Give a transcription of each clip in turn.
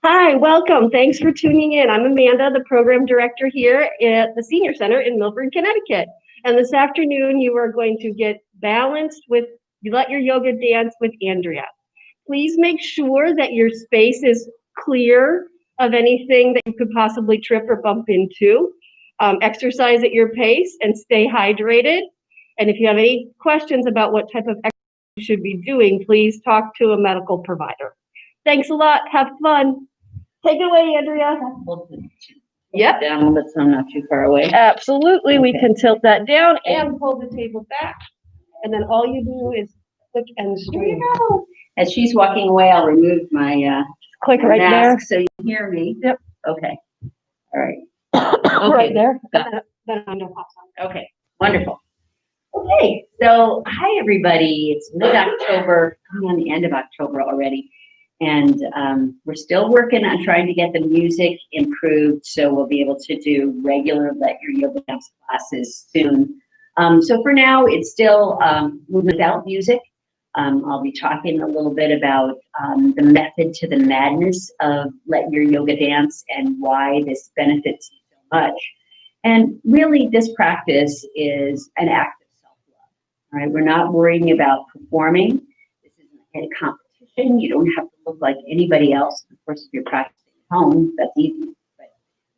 Hi, welcome. Thanks for tuning in. I'm Amanda, the program director here at the Senior Center in Milford, Connecticut. And this afternoon, you are going to get balanced with Let Your Yoga Dance with Andrea. Please make sure that your space is clear of anything that you could possibly trip or bump into. Exercise at your pace and stay hydrated. And if you have any questions about what type of exercise you should be doing, please talk to a medical provider. Thanks a lot. Have fun. Take it away, Andrea. Yep. Down a little bit so I'm not too far away. Absolutely. We Okay. can tilt that down and pull the table back. And then all you do is click and straight. As she's walking away, I'll remove my Click right mask so you can hear me. Yep. Okay. All right. there. Right there. Got it. Then window pops on. Okay. Wonderful. Okay. So hi everybody. It's mid-October. I'm on the end of October already. And we're still working on trying to get the music improved so we'll be able to do regular Let Your Yoga Dance classes soon. So for now, it's still movement without music. I'll be talking a little bit about the method to the madness of Let Your Yoga Dance and why this benefits you so much. And really, this practice is an act of self-love. All right, we're not worrying about performing. This isn't a competition. You don't have to look like anybody else. Of course, if you're practicing at home, that's easy.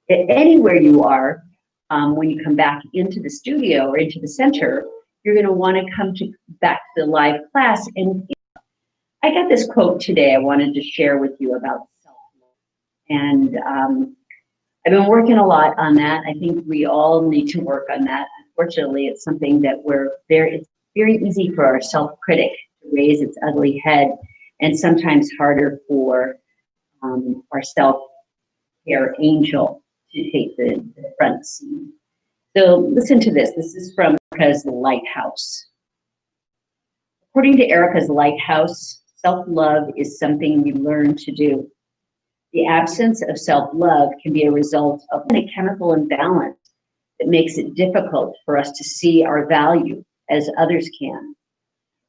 But anywhere you are, when you come back into the studio or into the center, you're going to want to come back to the live class. And I got this quote today I wanted to share with you about self-love. And I've been working a lot on that. I think we all need to work on that. Unfortunately, it's something that it's very easy for our self-critic to raise its ugly head, and sometimes harder for our self-care angel to take the front seat. So listen to this. This is from Erica's Lighthouse. According to Erica's Lighthouse, self-love is something you learn to do. The absence of self-love can be a result of a chemical imbalance that makes it difficult for us to see our value as others can.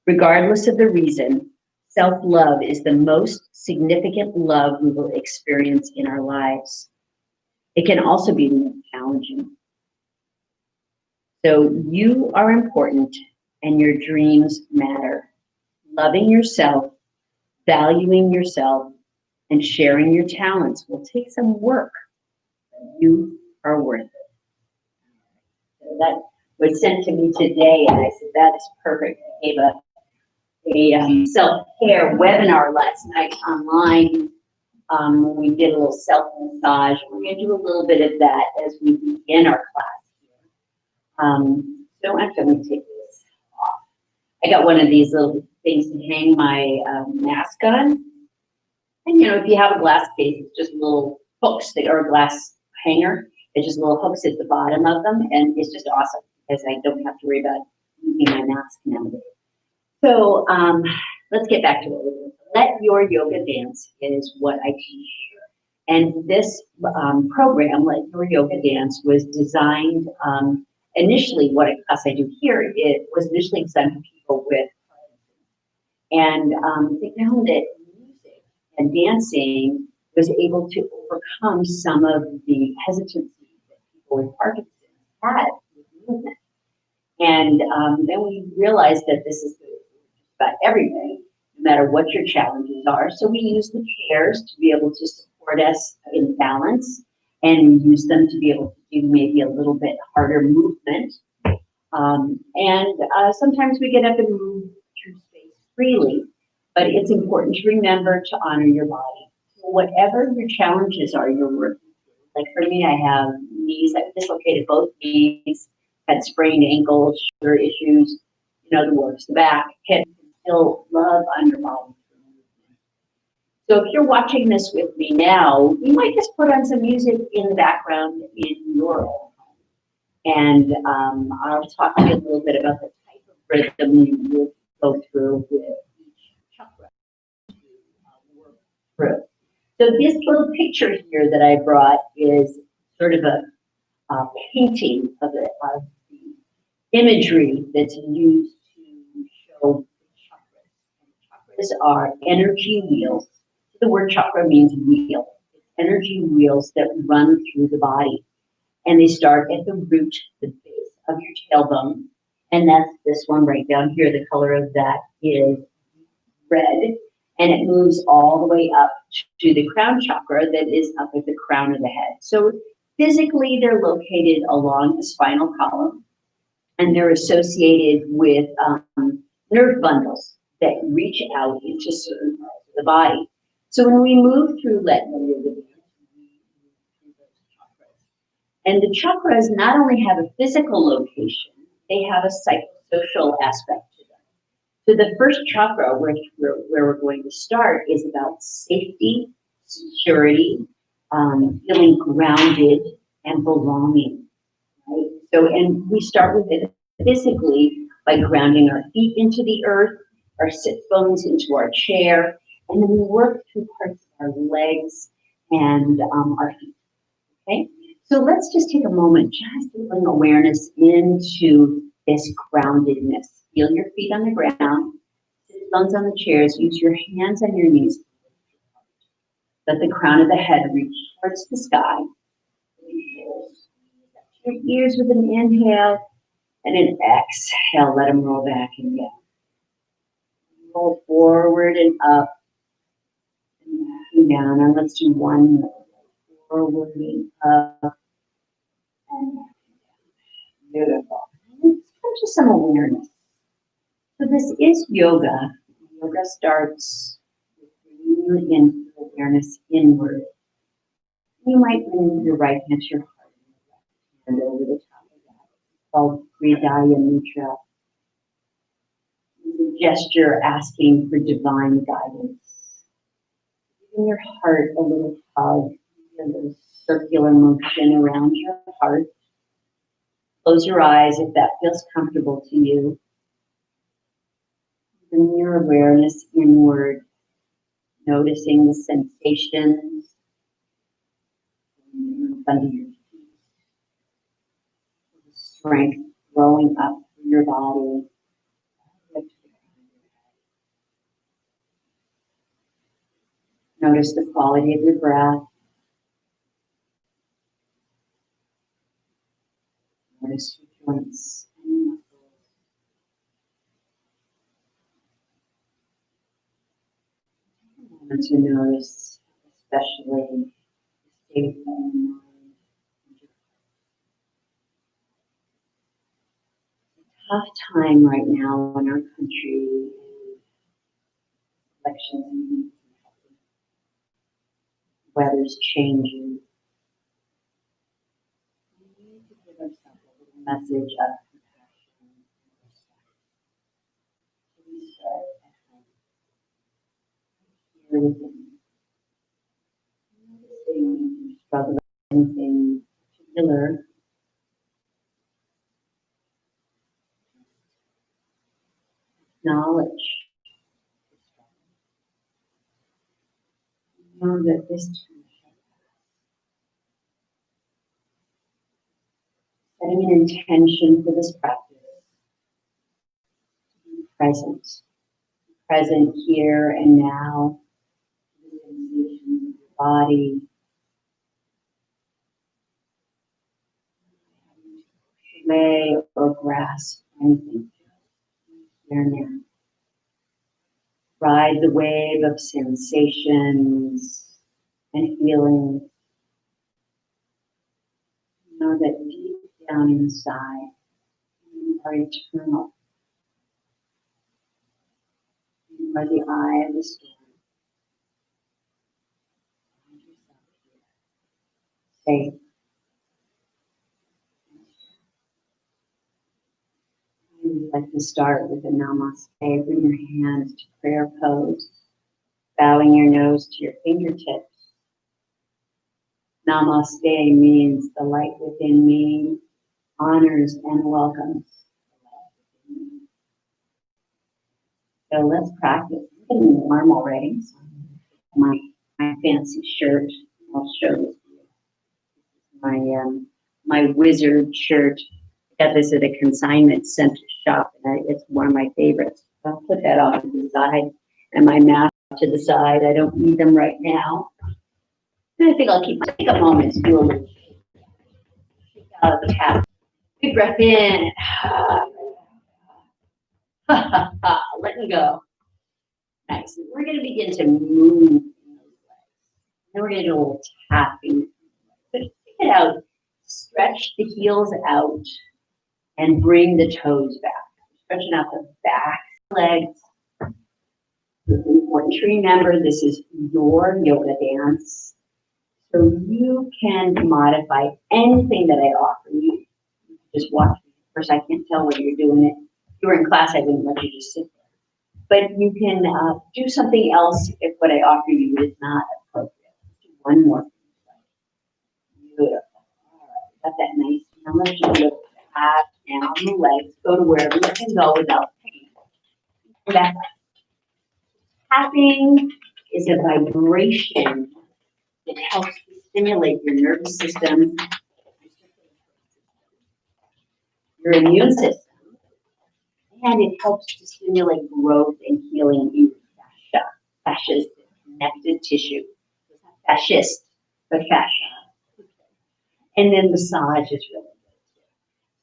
Regardless of the reason, self-love is the most significant love we will experience in our lives. It can also be challenging. So you are important and your dreams matter. Loving yourself, valuing yourself, and sharing your talents will take some work, but you are worth it. So that was sent to me today, and I said, that is perfect. I gave a self-care webinar last night online. We did a little self-massage. We're going to do a little bit of that as we begin our class. So actually, let me take this off. I got one of these little things to hang my mask on. And if you have a glass case, it's just little hooks or a glass hanger. It's just little hooks at the bottom of them, and it's just awesome because I don't have to worry about using my mask nowadays. So let's get back to what we're doing. Let Your Yoga Dance is what I teach here. And this program, Let Your Yoga Dance, was designed initially, what a class I do here, it was initially designed for people with Parkinson's. And they found that music and dancing was able to overcome some of the hesitancy that people with Parkinson's had with movement. And then we realized that this is about everything, no matter what your challenges are. So we use the chairs to be able to support us in balance, and use them to be able to do maybe a little bit harder movement. Sometimes we get up and move through space freely, but it's important to remember to honor your body. So whatever your challenges are, you're working through. Like for me, I have knees, I've dislocated both knees, had sprained ankles, shoulder issues, the works, the back, hip. Still love underbody. So if you're watching this with me now, you might just put on some music in the background in your own home. And I'll talk to you a little bit about the type of rhythm you will go through with each chakra to work through. So this little picture here that I brought is sort of a painting of the imagery that's used to show chakras are energy wheels. The word chakra means wheel. energy wheels that run through the body. And they start at the root, the base of your tailbone. And that's this one right down here. The color of that is red. And it moves all the way up to the crown chakra that is up at the crown of the head. So physically, they're located along the spinal column. And they're associated with nerve bundles that reach out into certain parts of the body. So when we move through Let Go Yoga, we move through those chakras. And the chakras not only have a physical location, they have a psychosocial aspect to them. So the first chakra, where we're going to start, is about safety, security, feeling grounded, and belonging. Right? So, and we start with it physically by grounding our feet into the earth, our sit bones into our chair, and then we work through parts of our legs and our feet. Okay? So let's just take a moment just to bring awareness into this groundedness. Feel your feet on the ground, sit bones on the chairs, use your hands on your knees. Let the crown of the head reach towards the sky. Your ears with an inhale and an exhale. Let them roll back and down. Roll forward and up and back and down. Now let's do one more. Forward and up and back and down. Beautiful. Let's come to some awareness. So this is yoga. Yoga starts with bringing you into awareness inward. You might bring your right hand to your heart and over the top of that. It's called Hridaya Mudra. It's a gesture asking for divine guidance. Giving your heart a little hug, a little circular motion around your heart. Close your eyes if that feels comfortable to you. Bring your awareness inward, noticing the sensations under your feet, the strength growing up through your body. Notice the quality of your breath. Notice your joints and muscles. Take a moment to notice, especially the state of your mind. Tough time right now in our country. Elections, weather's changing. We need to give ourselves a little message of compassion and respect. So we start at home. Here within. Noticing if you struggle with anything particular. Acknowledge. Know that this too shall pass. Setting an intention for this practice. To be present. Present here and now. The sensations of your body. Lay or grasp anything. Here now. Ride the wave of sensations and feelings. Know that deep down inside, you are eternal. You are the eye of the storm. Find yourself here, safe. I would like to start with a namaste. Bring your hands to prayer pose, bowing your nose to your fingertips. Namaste means the light within me honors and welcomes the light within me. So let's practice. I'm getting warm already. So my fancy shirt. I'll show this to you. My wizard shirt. I got this at a consignment center shop, and it's one of my favorites. I'll put that off to the side, and my mask to the side. I don't need them right now. I think I'll take a moment to do a little shake out of the tap. Big breath in. Letting go. Nice. We're going to begin to move. Then we're going to do a little tapping. Take it out. Stretch the heels out and bring the toes back. Stretching out the back legs. It's important to remember this is your yoga dance. So you can modify anything that I offer you. Just watch. Of course, I can't tell whether you're doing it. If you were in class, I wouldn't let you just sit there. But you can do something else if what I offer you is not appropriate. Do one more. Beautiful. All right, got that nice. Now let's just lift tap down the legs. Go to wherever you can go without pain. Back. Tapping is a vibration that helps to stimulate your nervous system, your immune system, and it helps to stimulate growth and healing in your fascia. Fascia is connected tissue. It's not fascist, but fascia. And then massage is really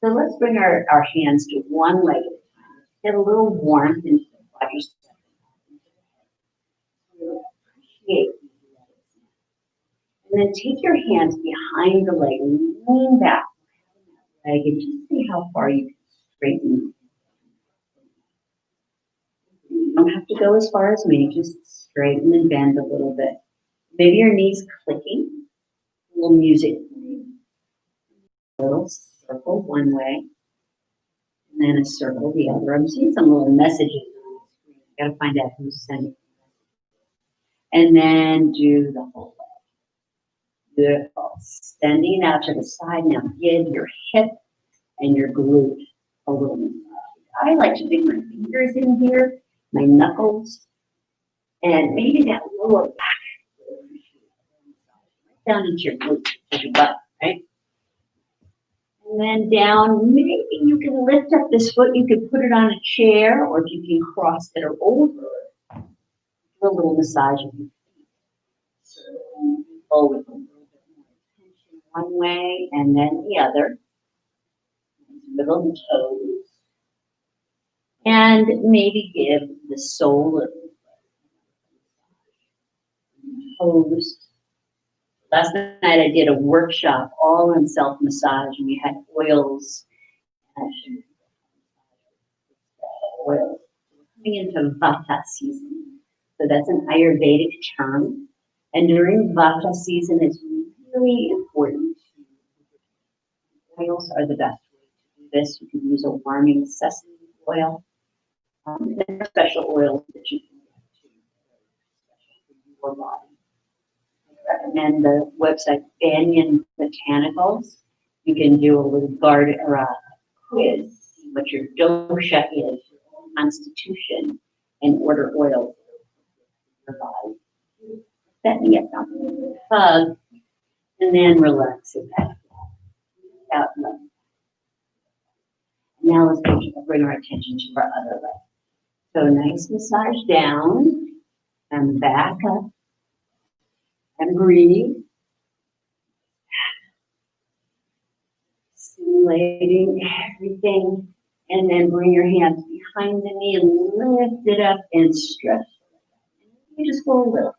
good. So let's bring our hands to one leg at a time. Get a little warmth into the body. Appreciate these legs. And then take your hands behind the leg and lean back leg and just see how far you can straighten. You don't have to go as far as me, just straighten and bend a little bit. Maybe your knees clicking, a little music. A little circle one way, and then a circle the other. I'm seeing some little messages on the screen. I gotta find out who's sending. And then do the whole leg. Beautiful. Extending out to the side. Now give your hip and your glute a little massage. I like to dig my fingers in here, my knuckles, and maybe that lower back. Right down into your glute, into your butt, right? And then down, maybe you can lift up this foot, you can put it on a chair, or you can cross it over. Do a little massage of your feet. So pull with a little bit more tension one way and then the other. Wiggle the toes. And maybe give the sole of the toes. Last night I did a workshop all on self-massage, and we had oils. Oils. We're coming into Vata season. So that's an Ayurvedic term. And during Vata season, it's really important. Oils are the best way to do this. You can use a warming sesame oil. There are special oils that you can get to for your body. I recommend the website Banyan Botanicals. You can do a little guard or a quiz, see what your dosha is, your constitution, and order oils for your body. Set me up, hug, and then relax it back out. Now let's bring our attention to our other leg. So nice massage down and back up and breathe. Stimulating everything. And then bring your hands behind the knee and lift it up and stretch. You just go a little.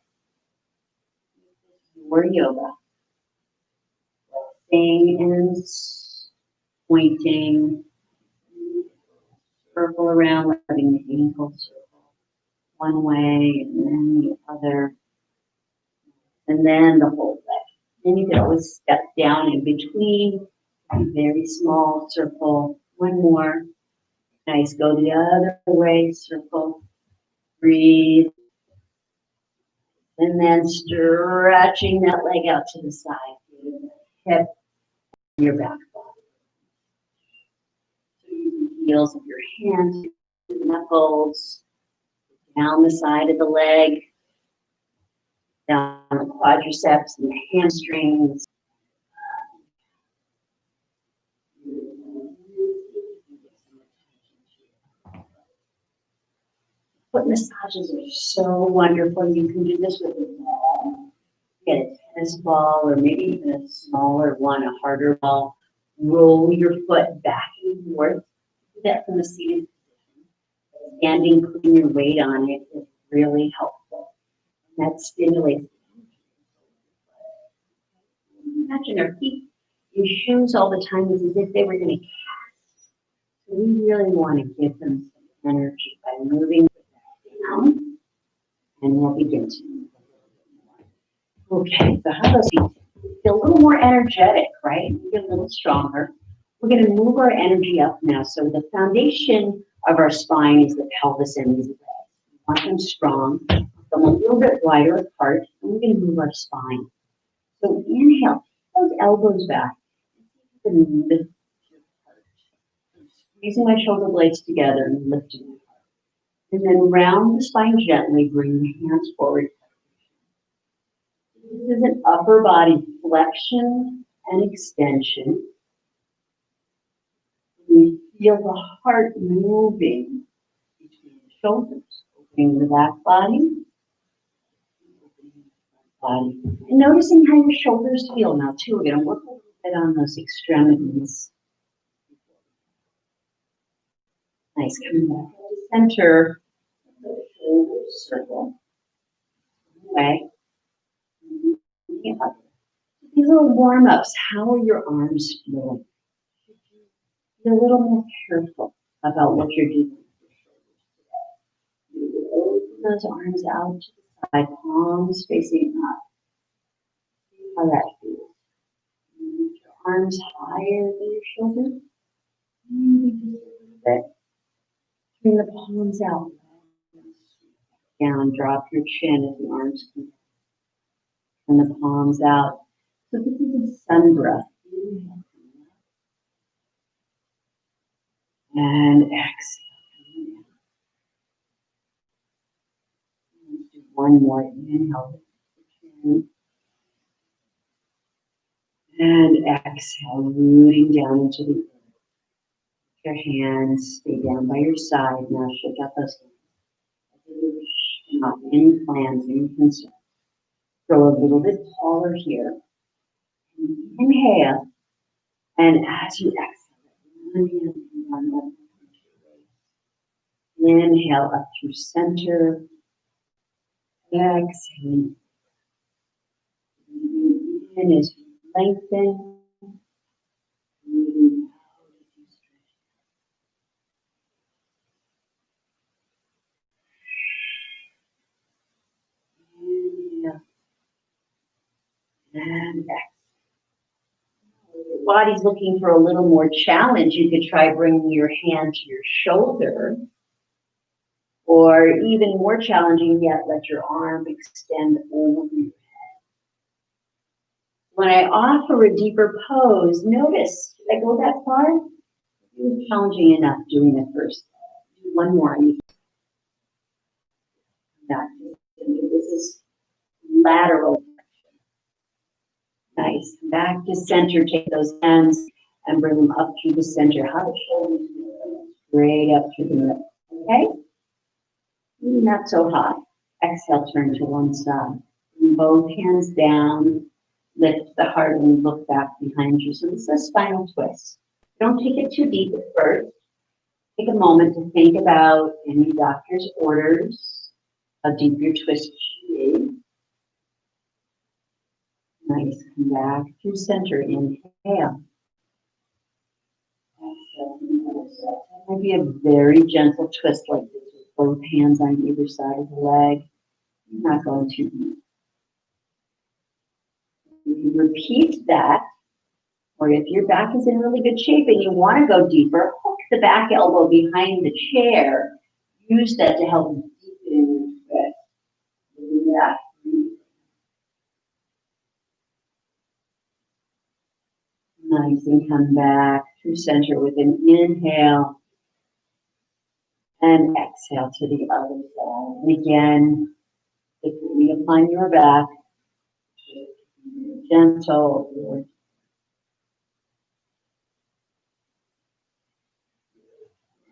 Your yoga. Staying and pointing. Circle around, letting the ankle circle one way and then the other. And then the whole leg. Then you can always step down in between. A very small circle. One more. Nice. Go the other way. Circle. Breathe. And then stretching that leg out to the side. Hip. Your back body. So you can heels of your hands, knuckles, down the side of the leg, down the quadriceps and the hamstrings. Foot massages are so wonderful. You can do this with your wall. Get a tennis ball or maybe even a smaller one, a harder ball. Roll your foot back and forth. Do that from the seated position. Standing, putting your weight on it is really helpful. And that stimulates. Imagine our feet in shoes all the time as if they were going to cast. So we really want to give them some energy by moving down, and we'll begin to move a little bit more. Okay, so how does you feel a little more energetic, right? Maybe a little stronger. We're going to move our energy up now. So the foundation of our spine is the pelvis and the legs. We want them strong, them a little bit wider apart, and we're going to move our spine. So inhale, those elbows back, and lift your heart. Squeezing my shoulder blades together and lifting my heart. And then round the spine gently, bring the hands forward. This is an upper body flexion and extension. We feel the heart moving between the shoulders, opening the back body, opening the front body. And noticing how your shoulders feel now too. We're going to work a little bit on those extremities. Nice, coming back to the center. The shoulders circle. Away. These little warm-ups, how are your arms feeling? Be a little more careful about what you're doing with your shoulders today. You open those arms out to the side, palms facing up. See how that feels. Move your arms higher than your shoulders. Maybe just a little bit. Bring the palms out. Down, drop your chin as the arms come down. And the palms out. So this is a sun breath. Inhale. And exhale. Let's do one more. Inhale. And exhale, rooting down into the earth. Your hands stay down by your side. Now shake out those hands. Not any plans, any concerns. Go a little bit taller here. Inhale. And as you exhale, inhale up through center. Exhale. In as you lengthen. Inhale. And exhale. Your body's looking for a little more challenge. You could try bringing your hand to your shoulder. Or even more challenging yet, let your arm extend over your head. When I offer a deeper pose, notice, did I go that far? It was challenging enough doing it first. Do one more. This is lateral. Nice. Back to center. Take those hands and bring them up through the center. How the shoulders go straight up through the middle. Okay? Not so high. Exhale, turn to one side. Bring both hands down. Lift the heart and look back behind you. So this is a spinal twist. Don't take it too deep at first. Take a moment to think about any doctor's orders, how deep your twist should be. Nice. Come back to center. Inhale. Exhale. That might be a very gentle twist like this with both hands on either side of the leg. You're not going too deep. You can repeat that, or if your back is in really good shape and you want to go deeper, hook the back elbow behind the chair. Use that to help deepen your twist. Yeah. Nice, and come back to center with an inhale and exhale to the other side. And again, if you upon your back, gentle.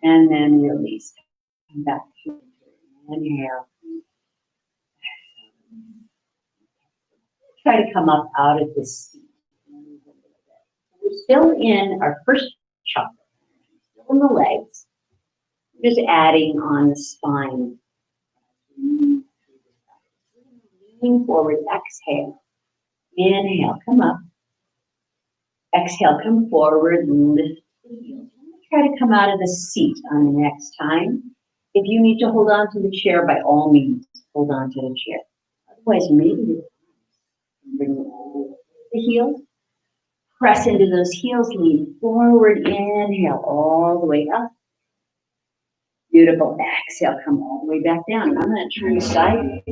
And then release. Come back to inhale. try to come up out of this seat. We're still in our first chakra, still in the legs. Just adding on the spine. Leaning forward, exhale. Inhale, come up. Exhale, come forward, lift the heels. Try to come out of the seat on the next time. If you need to hold on to the chair, by all means, hold on to the chair. Otherwise, maybe bring the heels. Press into those heels, lean forward, inhale all the way up. Beautiful. Exhale, come all the way back down. I'm going to turn aside.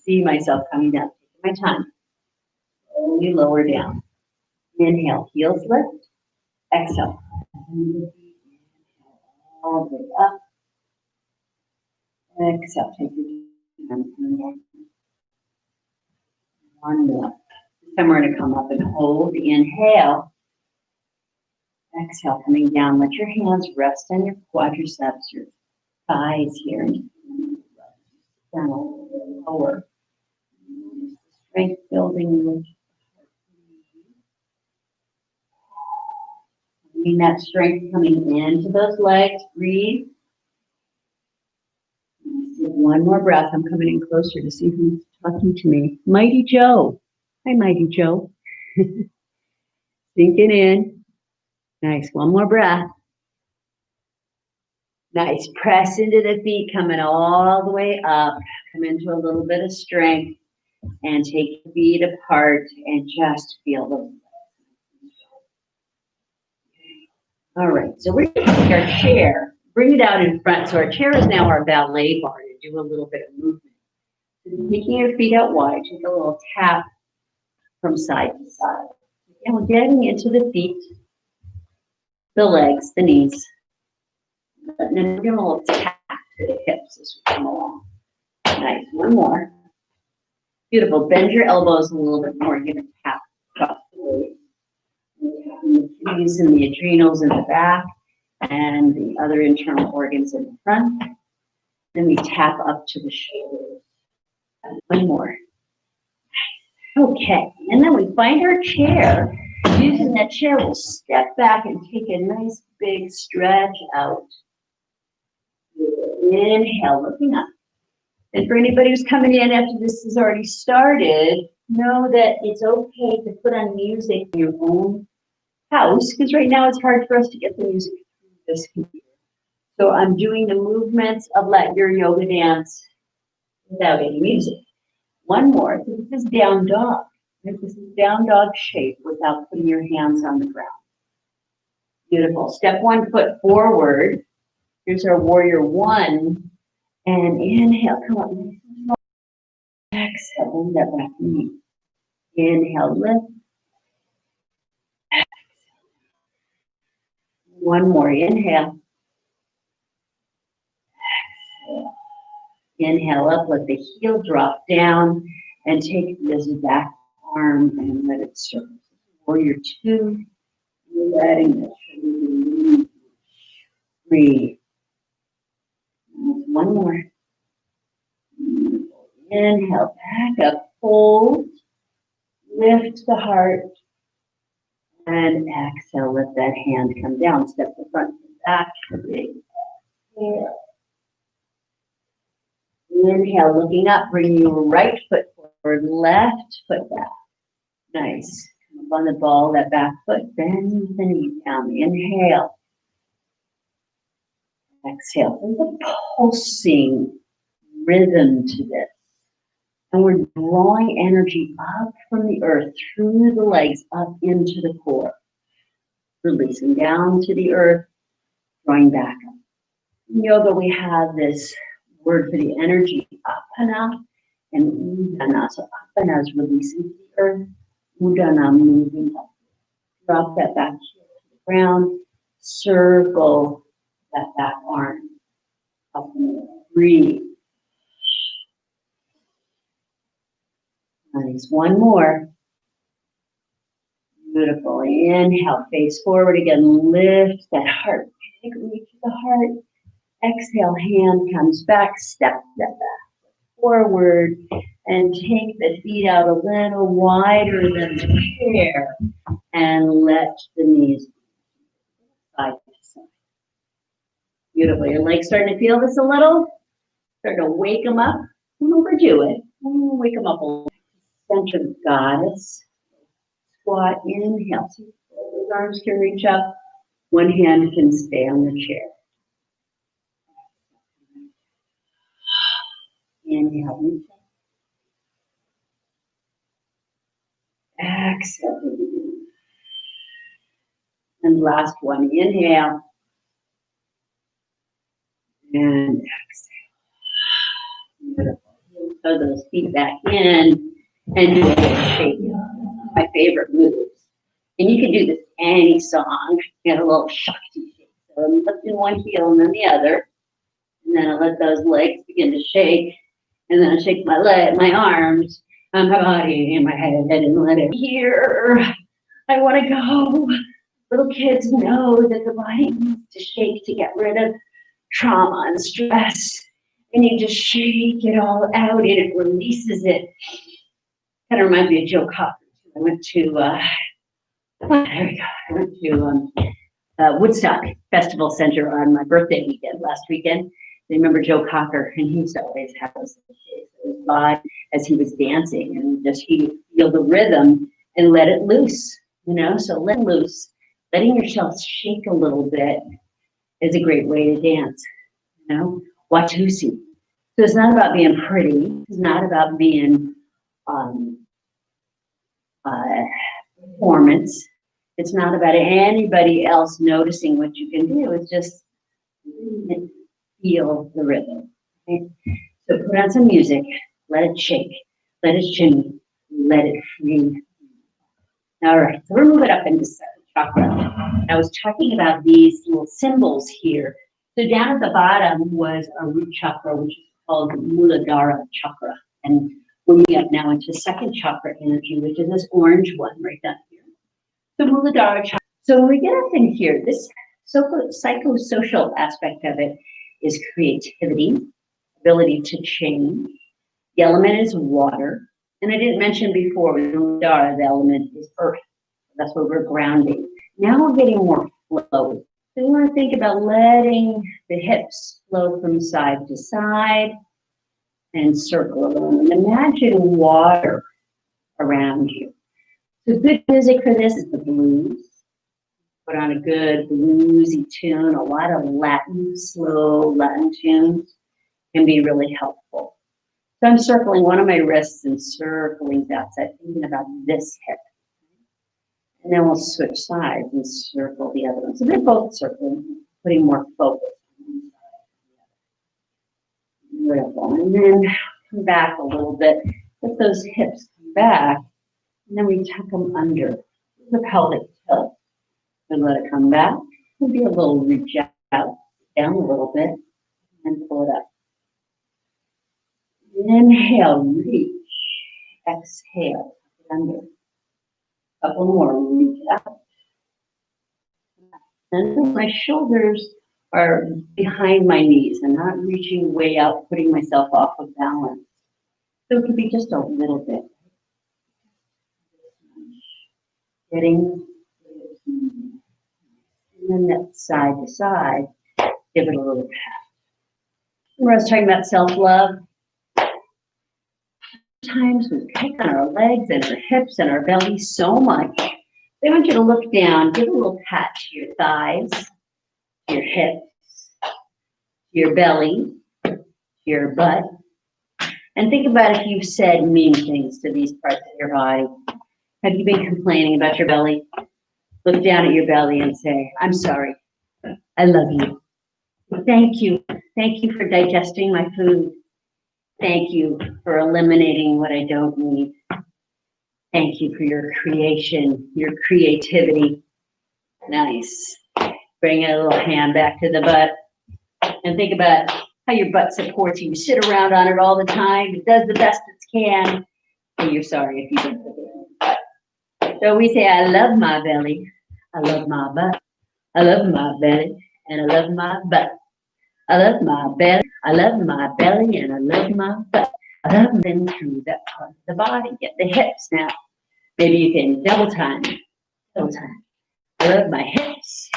See myself coming down. Take my time. Slowly lower down. Inhale, heels lift. Exhale. All the way up. Exhale, take your time. One more. This time we're going to come up and hold. Inhale. Exhale, coming down. Let your hands rest on your quadriceps, your thighs here. Down lower. Strength building. Need that strength coming into those legs. Breathe. One more breath. I'm coming in closer to see who's talking to me. Mighty Joe. Hi, Mighty Joe. Sinking in. Nice. One more breath. Nice. Press into the feet, coming all the way up. Come into a little bit of strength and take your feet apart and just feel them. All right. So we're going to take our chair, bring it out in front. So our chair is now our ballet bar to do a little bit of movement. So taking your feet out wide, take a little tap from side to side. And we're getting into the feet, the legs, the knees. And then we're going to a little tap to the hips as we come along. Nice. One more. Beautiful. Bend your elbows a little bit more. Give a tap across the waist. The kidneys and the adrenals in the back and the other internal organs in the front. Then we tap up to the shoulders. One more. Okay. And then we find our chair. Using that chair, we'll step back and take a nice big stretch out. Inhale, looking up. And for anybody who's coming in after this has already started, know that it's okay to put on music in your own house, because right now it's hard for us to get the music through this computer. So I'm doing the movements of Let Your Yoga Dance without any music. One more. So this is down dog. This is down dog shape without putting your hands on the ground. Beautiful. Step 1 foot forward. Here's our warrior 1. And inhale, come up. Exhale, bend that back knee. Inhale, lift. Exhale. One more, inhale. Exhale. Inhale up, let the heel drop down and take this back arm and let it circle. Warrior 2, letting the breathe. One more. Inhale, back up, hold, lift the heart, and exhale, let that hand come down. Step the front and back, big exhale. Inhale, looking up, bring your right foot forward, left foot back. Nice. Come up on the ball, that back foot, bend the knee down. Inhale. Exhale. There's a pulsing rhythm to this. And we're drawing energy up from the earth, through the legs, up into the core. Releasing down to the earth, drawing back up. In yoga, we have this word for the energy, apana and udana. So apana is releasing to the earth, udana moving up. Drop that back heel to the ground, circle that back arm up and breathe. Nice. One more. Beautiful. Inhale, face forward again. Lift that heart. Big reach to the heart. Exhale, hand comes back. Step that back forward and take the feet out a little wider than the chair and let the knees side to side. Beautiful. Your legs starting to feel this a little? Starting to wake them up. Don't overdo it. Wake them up a little. Center goddess. Squat, inhale. Those arms can reach up. One hand can stay on the chair. Inhale, reach up. Exhale. And last one, inhale. And exhale. Beautiful. Throw those feet back in and do a little shake. My favorite moves. And you can do this any song. Get a little shakti shake. So I'm lifting one heel and then the other. And then I let those legs begin to shake. And then I shake my arms, and my body, and my head, and let it here. I want to go. Little kids know that the body needs to shake to get rid of trauma and stress. And you just shake it all out, and it releases it. Kind of reminds me of Joe Cocker. I went to, Woodstock Festival Center on my birthday weekend, last weekend. I remember Joe Cocker, and he used to always have those his body as he was dancing, and just he would feel the rhythm and let it loose, so let loose. Letting yourself shake a little bit is a great way to dance, Watusi. So it's not about being pretty. It's not about being performance. It's not about anybody else noticing what you can do. It's just feel the rhythm. Okay? So put on some music, let it shake, let it shimmy, let it free. All right, so we're moving up into chakra. I was talking about these little symbols here. So down at the bottom was a root chakra, which is called Muladhara chakra. And we're moving up now into second chakra energy, which is this orange one right down here. So Muladhara chakra. So when we get up in here, this psychosocial aspect of it is creativity, ability to change. The element is water. And I didn't mention before, with Muladhara, the element is earth. That's where we're grounding. Now we're getting more flow. So you want to think about letting the hips flow from side to side and circle around. And imagine water around you. So good music for this is the blues. Put on a good bluesy tune. A lot of Latin, slow Latin tunes can be really helpful. So I'm circling one of my wrists and circling that side, thinking about this hip. And then we'll switch sides and circle the other one. So they're both circling, putting more focus on one side. Beautiful. And then come back a little bit. Let those hips come back. And then we tuck them under the pelvic tilt. And let it come back. Maybe a little reach out, down a little bit, and pull it up. Inhale, reach. Exhale, under. A couple more, reach out. And my shoulders are behind my knees. I'm not reaching way out, putting myself off of balance. So it could be just a little bit. Getting, and then that side to side, give it a little pat. Remember I was talking about self-love? Sometimes we pick on our legs and our hips and our belly so much. I want you to look down, give a little pat to your thighs, your hips, your belly, your butt, and think about if you've said mean things to these parts of your body. Have you been complaining about your belly? Look down at your belly and say, I'm sorry. I love you. Thank you. Thank you for digesting my food. Thank you for eliminating what I don't need. Thank you for your creation, your creativity. Nice. Bring a little hand back to the butt and think about how your butt supports you. You sit around on it all the time. It does the best it can. And you're sorry if you don't put it in the butt. So we say, I love my belly. I love my butt. I love my belly. And I love my butt. I love my belly. I love my belly. And I love my butt. up and through that part of the body. Get the hips now. Maybe you can double time. Double time. I love my hips.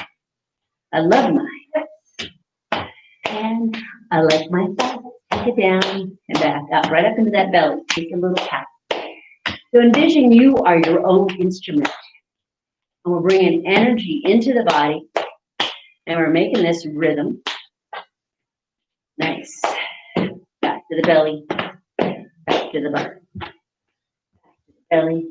I love my hips. And I like my thighs. Take it down and back up, right up into that belly. Take a little tap. So envision you are your own instrument. And we're bringing energy into the body. And we're making this rhythm. Nice. Back to the belly. Back to the butt. Belly.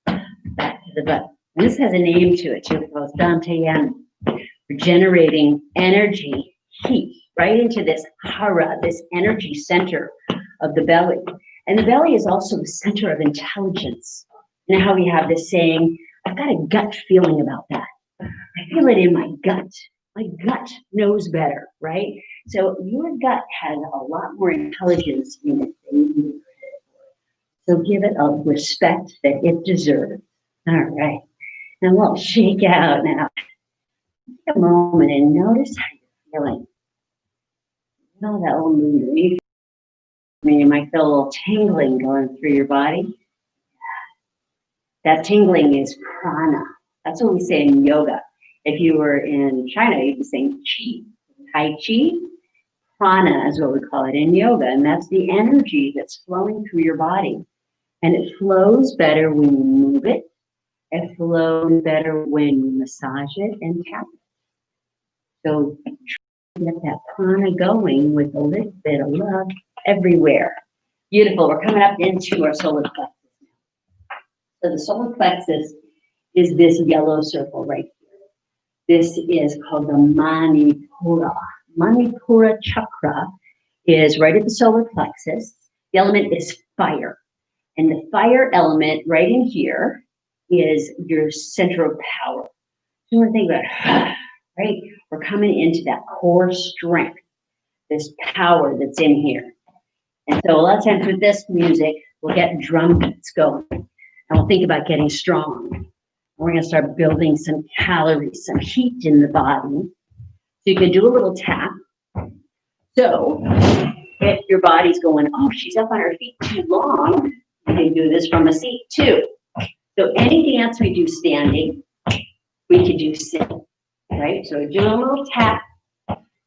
Back to the butt. And this has a name to it too. It's called Dantian. We're generating energy, heat, right into this hara, this energy center of the belly. And the belly is also the center of intelligence. And how we have this saying, I've got a gut feeling about that. I feel it in my gut. My gut knows better, right? So your gut has a lot more intelligence in it than you give it credit for. So give it a respect that it deserves. All right. And we'll shake out now. Take a moment and notice how you're feeling. Feel that little movement. You might feel a little tingling going through your body. That tingling is prana. That's what we say in yoga. If you were in China, you'd be saying chi. Tai chi, prana is what we call it in yoga. And that's the energy that's flowing through your body. And it flows better when you move it. It flows better when you massage it and tap it. So get that prana going with a little bit of love everywhere. Beautiful. We're coming up into our solar plexus now. So the solar plexus is this yellow circle right here. This is called the Manipura. Manipura chakra is right at the solar plexus. The element is fire. And the fire element right in here is your center of power. So you want to think about, right? We're coming into that core strength, this power that's in here. And so a lot of times with this music, we'll get drum beats going. And we'll think about getting strong. We're going to start building some calories, some heat in the body. So you can do a little tap. So if your body's going, oh, she's up on her feet too long, you can do this from a seat too. So any dance we do standing, we can do sitting, right? So we're doing a little tap.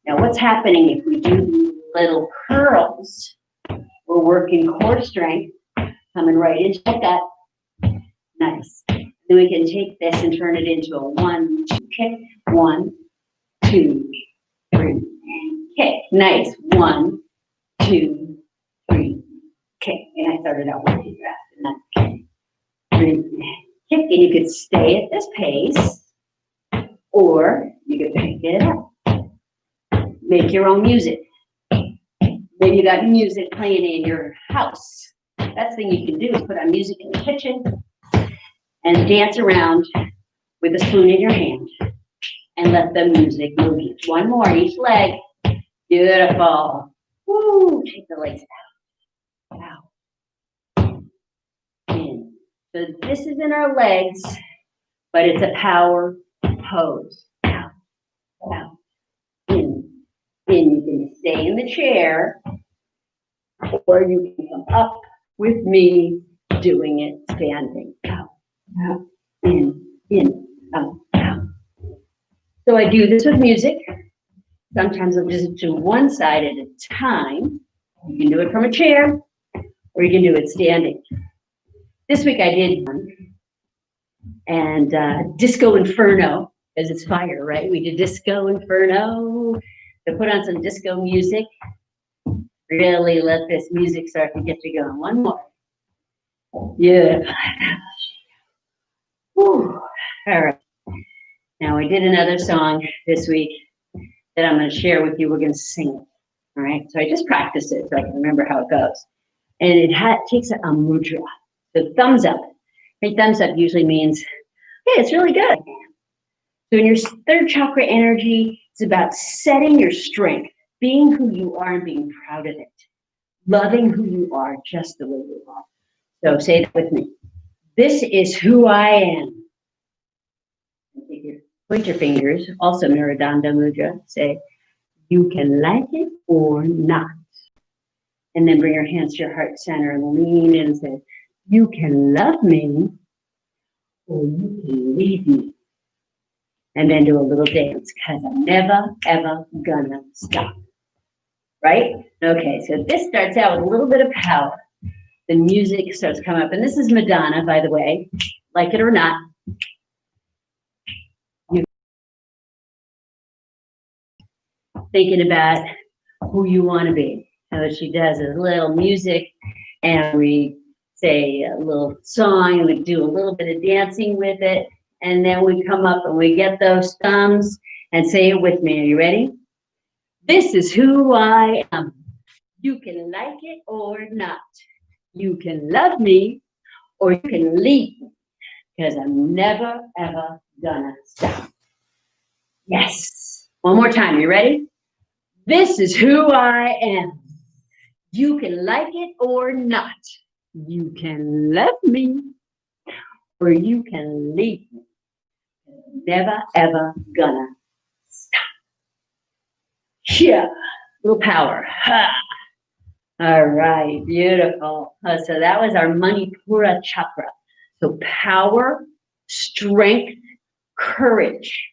Now what's happening if we do little curls? We're working core strength, coming right into the gut. Nice. Then we can take this and turn it into a 1, 2 kick. 1, 2, 3, kick. Nice. 1, 2, 3, kick. And I started out working fast. And then kick. 3, kick. And you could stay at this pace, or you could pick it up. Make your own music. Maybe you got music playing in your house. Best thing you can do is put on music in the kitchen and dance around with a spoon in your hand and let the music move you. One more, each leg. Beautiful. Woo, take the legs out. In. So this is in our legs, but it's a power pose. Out, out, in. You can stay in the chair, or you can come up with me doing it standing. Out, out, in, out, out. So I do this with music. Sometimes I'll just do one side at a time. You can do it from a chair, or you can do it standing. This week I did one, and Disco Inferno, because it's fire, right? We did Disco Inferno. So put on some disco music. Really let this music start to get you going. One more. Yeah. Whew. All right. Now we did another song this week that I'm going to share with you. We're going to sing it. All right. So I just practiced it so I can remember how it goes. And it takes a mudra. So thumbs up. Right, thumbs up usually means, hey, it's really good. So in your third chakra energy, it's about setting your strength, being who you are and being proud of it, loving who you are just the way you are. So say that with me. This is who I am. Point your fingers, also Miradanda Mudra. Say, you can like it or not. And then bring your hands to your heart center and lean in and say, you can love me or you can leave me. And then do a little dance, because I'm never, ever gonna stop. Right? Okay, so this starts out with a little bit of power. The music starts coming up. And this is Madonna, by the way. Like it or not. You're thinking about who you want to be. And what she does is a little music, and we say a little song, and we do a little bit of dancing with it. And then we come up and we get those thumbs and say it with me. Are you ready? This is who I am. You can like it or not. You can love me or you can leave me, because I'm never, ever gonna stop. Yes. One more time. You ready? This is who I am. You can like it or not. You can love me or you can leave me. Never, ever gonna stop. Yeah, little power. Ha. All right, beautiful. So that was our Manipura chakra. So power, strength, courage.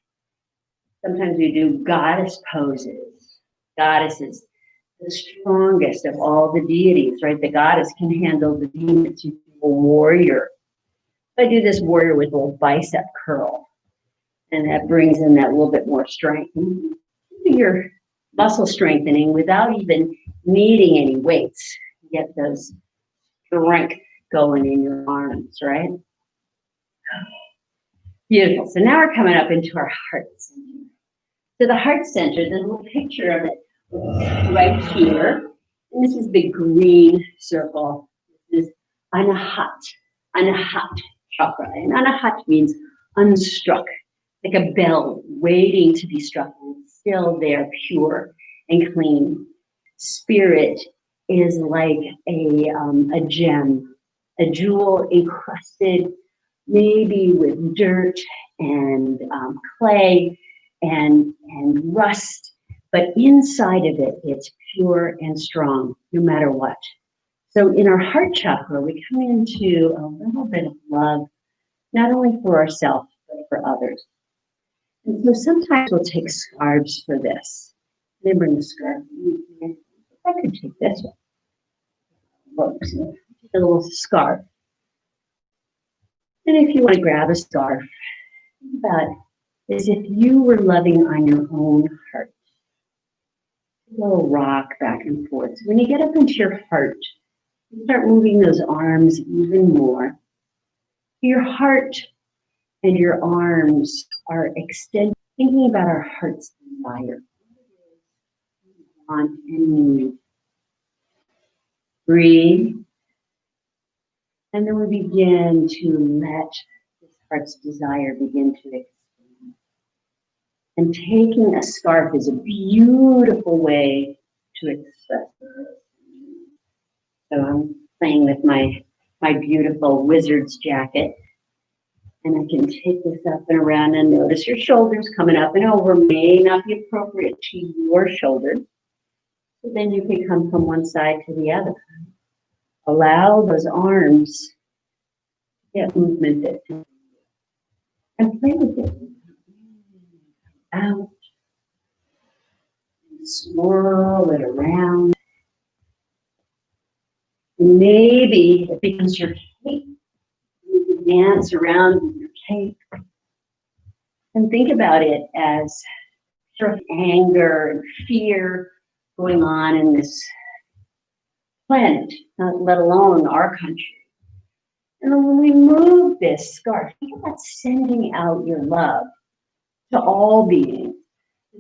Sometimes we do goddess poses. Goddess is the strongest of all the deities, right? The goddess can handle the demons. You do a warrior. I do this warrior with a little bicep curl, and that brings in that little bit more strength. Your muscle strengthening without even needing any weights. You get those strength going in your arms, right? Beautiful. So now we're coming up into our heart center. So the heart center, there's a little picture of it right here. And this is the green circle. This is anahat chakra. And anahat means unstruck, like a bell waiting to be struck, and still there, pure and clean. Spirit is like a gem, a jewel encrusted maybe with dirt and clay and rust, but inside of it, it's pure and strong, no matter what. So in our heart chakra, we come into a little bit of love, not only for ourselves, but for others. And so sometimes we'll take scarves for this. They bring the scarf. I could take this one. Looks, a little scarf. And if you want to grab a scarf, think about it as if you were loving on your own heart. A little rock back and forth. So when you get up into your heart, you start moving those arms even more. Your heart and your arms are extended, thinking about our heart's desire. Want and need. Breathe. And then we begin to let this heart's desire begin to expand. And taking a scarf is a beautiful way to express it. So I'm playing with my beautiful wizard's jacket. And I can take this up and around and notice your shoulders coming up and over may not be appropriate to your shoulders. So then you can come from one side to the other. Allow those arms to get movement and play with it. Out. Swirl it around. And maybe it becomes your cape. You can dance around with your cape. And think about it as sort of anger and fear going on in this planet, let alone our country. And then when we move this scarf, think about sending out your love to all beings.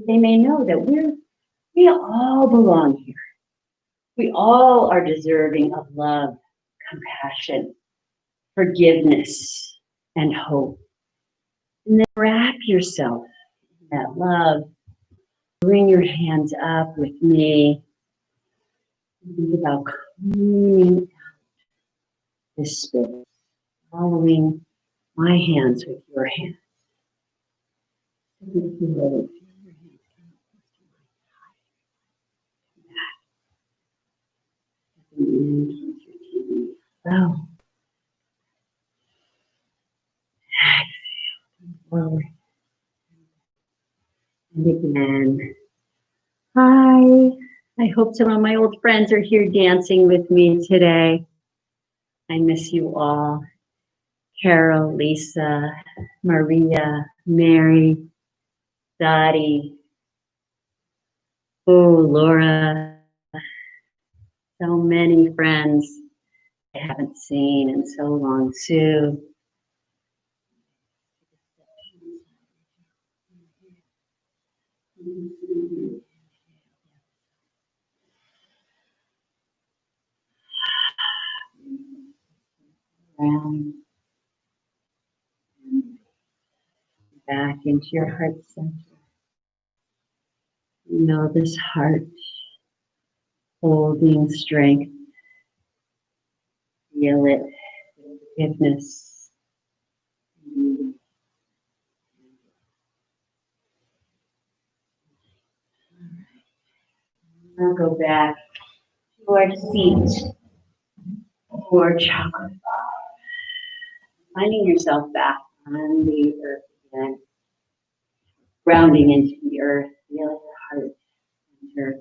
They may know that we all belong here. We all are deserving of love, compassion, forgiveness, and hope. And then wrap yourself in that love. Bring your hands up with me. Think about cleaning out this space, following my hands with your hands. Oh. Forward. And again. Hi. I hope some of my old friends are here dancing with me today. I miss you all. Carol, Lisa, Maria, Mary, Dottie, Laura. So many friends I haven't seen in so long, Sue. Around. Back into your heart center. You know this heart holding strength. Feel it, forgiveness. Now go back to our seat for chakra 5. Finding yourself back on the earth again. Grounding into the earth. Feel your heart center.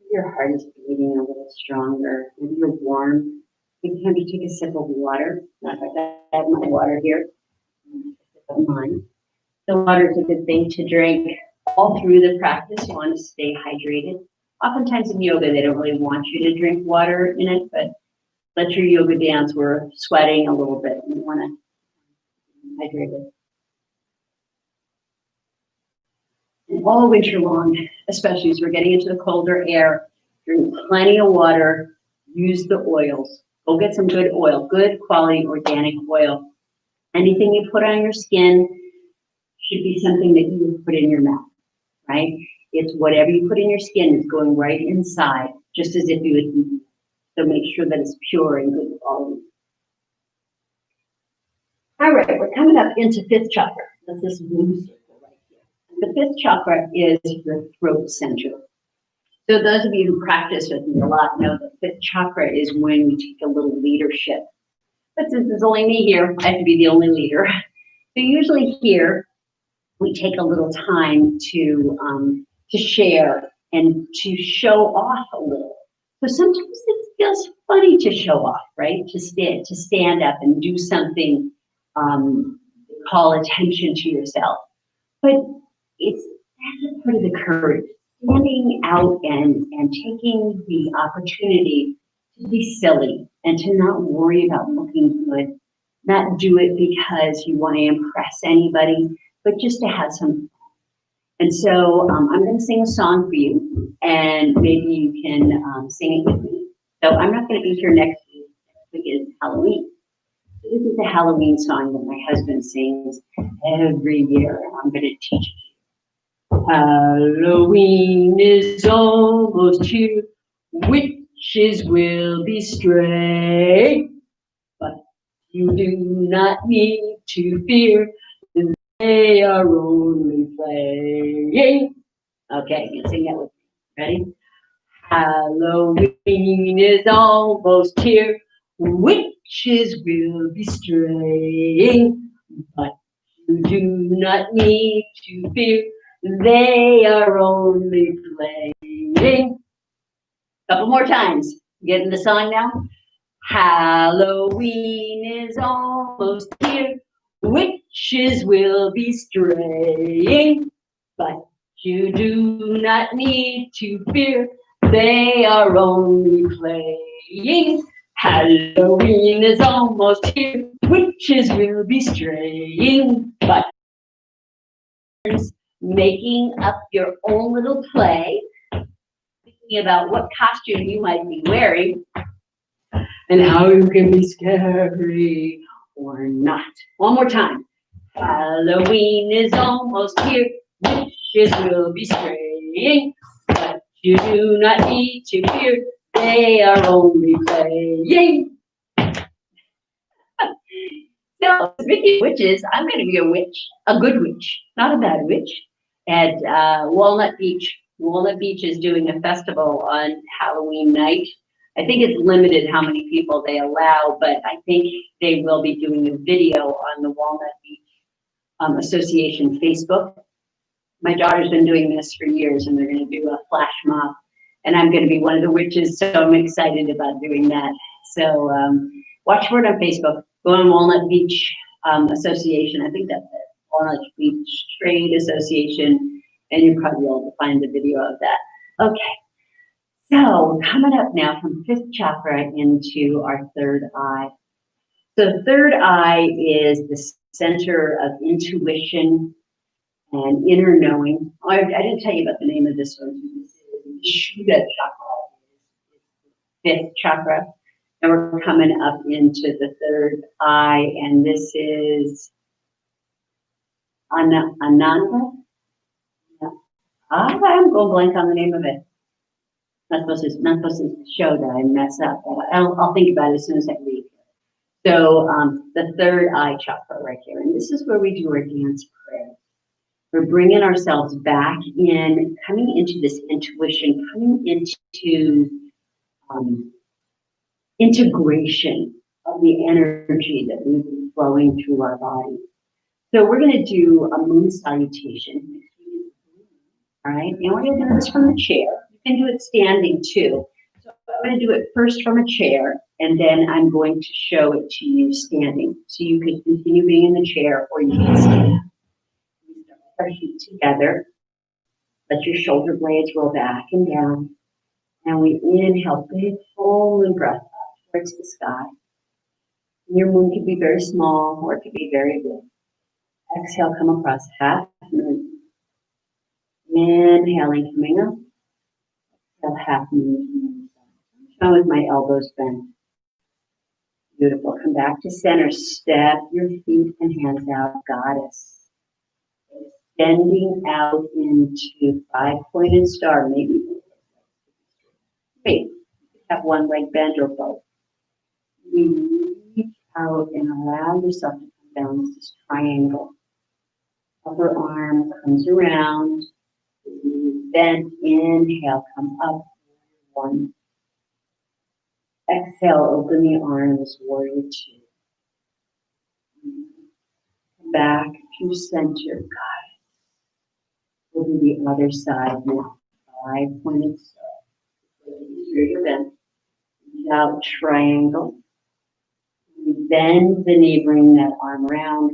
Your heart is beating a little stronger. Maybe you're warm. Maybe you take a sip of water. Not like I have my water here. A sip of mine. So water is a good thing to drink all through the practice. You want to stay hydrated. Oftentimes in yoga, they don't really want you to drink water in it, but let your yoga dance. We're sweating a little bit. You want to hydrate it. And all winter long, especially as we're getting into the colder air, drink plenty of water, use the oils. Go get some good oil, good quality organic oil. Anything you put on your skin should be something that you would put in your mouth, right? It's whatever you put in your skin is going right inside, just as if you would eat. So make sure that it's pure and good quality. All right, we're coming up into 5th chakra. That's this blue circle right here. The 5th chakra is your throat center. So those of you who practice with me a lot know that 5th chakra is when we take a little leadership. But since there's only me here, I have to be the only leader. So usually here, we take a little time to share and to show off a little. So sometimes it feels funny to show off, right? To stand up and do something, call attention to yourself. But that's part of the courage. Standing out and taking the opportunity to be silly and to not worry about looking good, not do it because you want to impress anybody, but just to have some fun. And so I'm going to sing a song for you, and maybe you can sing it with me. So I'm not going to be here next week. Next week is Halloween. So this is a Halloween song that my husband sings every year, and I'm going to teach it. Halloween is almost here. Witches will be straying, but you do not need to fear. They are only playing. Okay, you can sing that with me. Ready? Halloween is almost here. Witches will be straying, but you do not need to fear. They are only playing. Couple more times. Getting the song now? Halloween is almost here. Witches will be straying, but you do not need to fear. They are only playing. Halloween is almost here. Witches will be straying, but making up your own little play, thinking about what costume you might be wearing, and how you can be scary or not. One more time. Halloween is almost here. Witches will be straying, but you do not need to fear. They are only playing. So, speaking of witches, I'm going to be a witch, a good witch, not a bad witch, at Walnut Beach. Walnut Beach is doing a festival on Halloween night. I think it's limited how many people they allow, but I think they will be doing a video on the Walnut Beach Association Facebook. My daughter's been doing this for years, and they're going to do a flash mob, and I'm going to be one of the witches, so I'm excited about doing that. So watch for it on Facebook. Go on Walnut Beach Association. I think that's it. Walnut Beach Trade Association, and you'll probably be able to find the video of that. Okay, so coming up now from fifth chakra into our third eye. So third eye is the center of intuition and inner knowing. Oh, I didn't tell you about the name of this one. This is Shuddha chakra, fifth chakra. And we're coming up into the third eye, and this is Ananda. I'm going blank on the name of it. Not supposed to show that I mess up, but I'll think about it as soon as I leave. So the third eye chakra right here, and this is where we do our dance prayer. We're bringing ourselves back in, coming into this intuition, coming into integration of the energy that we've been flowing through our body. So we're going to do a moon salutation. All right, and we're going to do this from the chair. You can do it standing too. So I'm going to do it first from a chair, and then I'm going to show it to you standing. So you can continue being in the chair, or you can stand. We start our feet together. Let your shoulder blades roll back and down. And we inhale, big full moon breath up towards the sky. And your moon could be very small, or it could be very big. Exhale, come across half moon. Inhaling, coming up. Exhale, half moon. I'm with my elbows bent. Beautiful. Come back to center. Step your feet and hands out, goddess. Extending out into five-pointed star. Maybe. Wait. Have one leg bent or both. You reach out and allow yourself to come down to this triangle. Upper arm comes around. Bend, inhale, come up. One. Exhale, open the arms, warrior two. Back to center, God. We'll do the other side now. Five-pointed star. Your bend. Out triangle. Bend the knee, bring that arm around.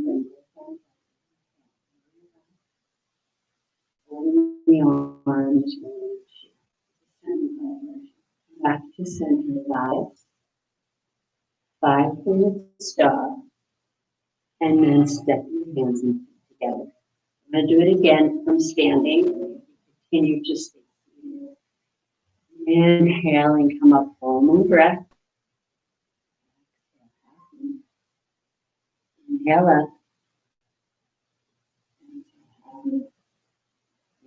Open the arms. Back to center, guys. Five-pointed star. And then step your hands and feet together. I'm going to do it again from standing. Continue to stay. Inhale and come up, full moon breath. Inhale up.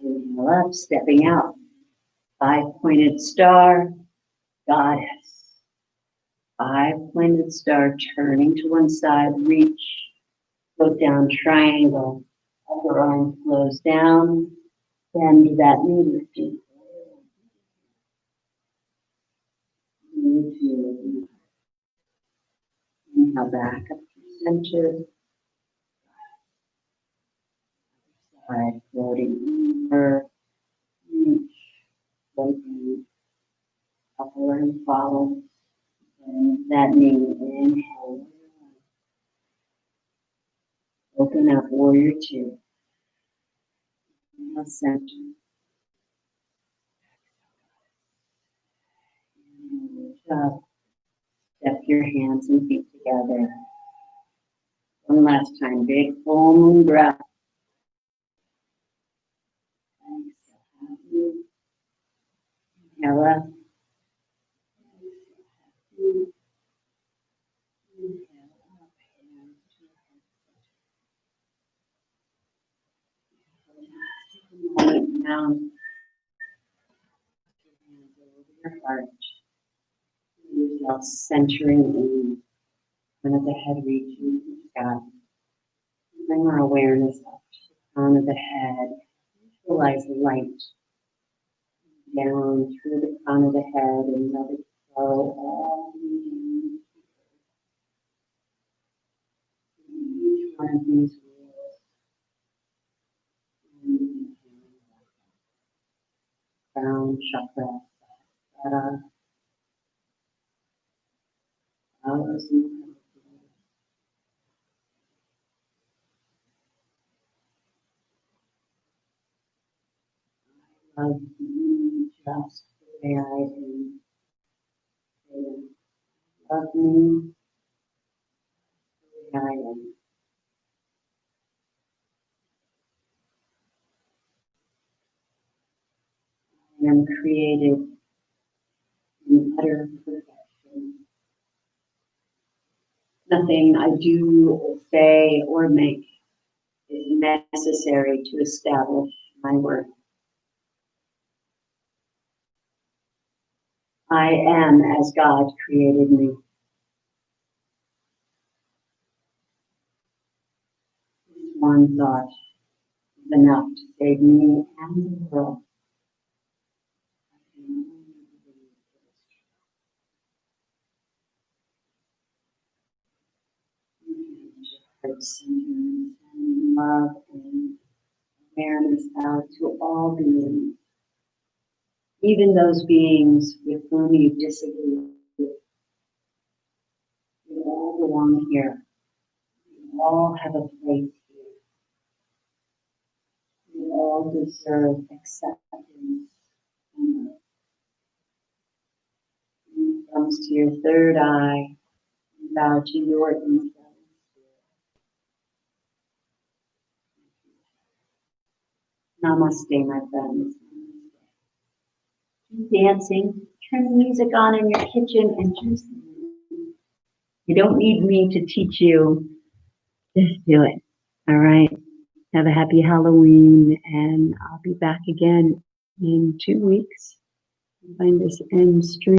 Inhale up, stepping out. Five-pointed star, goddess. Five-pointed star, turning to one side, reach, go down triangle. Upper arm flows down, bend that knee, lift it. Inhale back up to center. Side, floating over, reach, floating. Upper arm follows. And that knee, inhale. Open up, warrior two. Inhale, center. Reach up. Step your hands and feet together. One last time, big full moon breath. Inhale up. Now, your heart. Yourself centering in front of the head, reaching to the sky. Bring our awareness up to the crown of the head. Visualize light down through the crown of the head and let it So all each one of these wheels. Crown chakra, flowers and I love you just the way I am. Love me the way I am. I am created in utter perfection. Nothing I do or say or make is necessary to establish my worth. I am as God created me. This one thought is enough to save me and the world. Heart centers and love and awareness out to all beings, even those beings with whom you disagree. You all belong here. You all have a place here. You all deserve acceptance and love. It comes to your third eye, and bow to your influence. Namaste, my friends. Keep dancing, turn the music on in your kitchen, and just you don't need me to teach you. Just do it. All right. Have a happy Halloween, and I'll be back again in 2 weeks. Find this end stream.